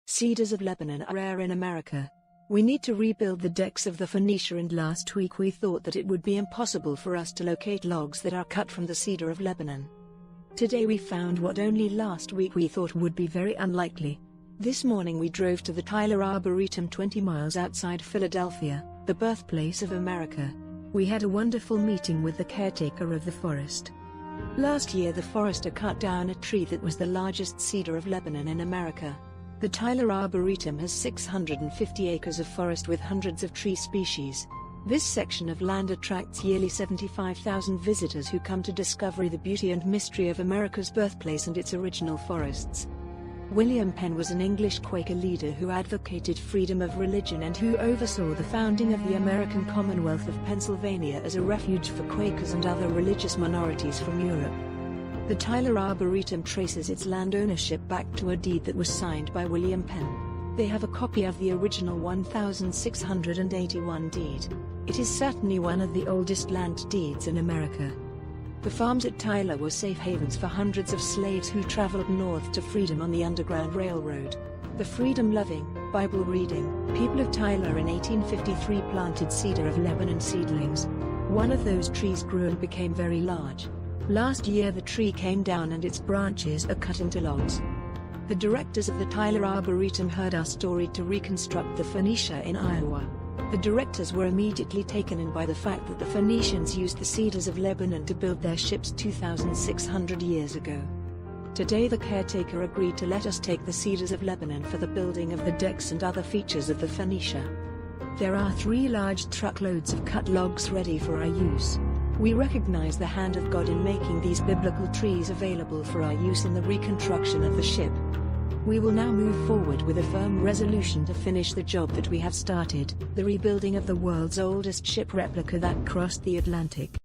Cedars of Lebanon are rare in America. We need to rebuild the decks of the Phoenicia, and last week we thought that it would be impossible for us to locate logs that are cut from the Cedar of Lebanon. Today we found what only last week we thought would be very unlikely. This morning we drove to the Tyler Arboretum 20 miles outside Philadelphia, the birthplace of America. We had a wonderful meeting with the caretaker of the forest. Last year the forester cut down a tree that was the largest Cedar of Lebanon in America. The Tyler Arboretum has 650 acres of forest with hundreds of tree species. This section of land attracts yearly 75,000 visitors who come to discover the beauty and mystery of America's birthplace and its original forests. William Penn was an English Quaker leader who advocated freedom of religion and who oversaw the founding of the American Commonwealth of Pennsylvania as a refuge for Quakers and other religious minorities from Europe. The Tyler Arboretum traces its land ownership back to a deed that was signed by William Penn. They have a copy of the original 1681 deed. It is certainly one of the oldest land deeds in America. The farms at Tyler were safe havens for hundreds of slaves who traveled north to freedom on the Underground Railroad. The freedom-loving, Bible-reading people of Tyler in 1853 planted Cedar of Lebanon seedlings. One of those trees grew and became very large. Last year the tree came down and its branches are cut into logs. The directors of the Tyler Arboretum heard our story to reconstruct the Phoenicia in Iowa. The directors were immediately taken in by the fact that the Phoenicians used the Cedars of Lebanon to build their ships 2,600 years ago. Today the caretaker agreed to let us take the Cedars of Lebanon for the building of the decks and other features of the Phoenicia. There are 3 large truckloads of cut logs ready for our use. We recognize the hand of God in making these biblical trees available for our use in the reconstruction of the ship. We will now move forward with a firm resolution to finish the job that we have started, the rebuilding of the world's oldest ship replica that crossed the Atlantic.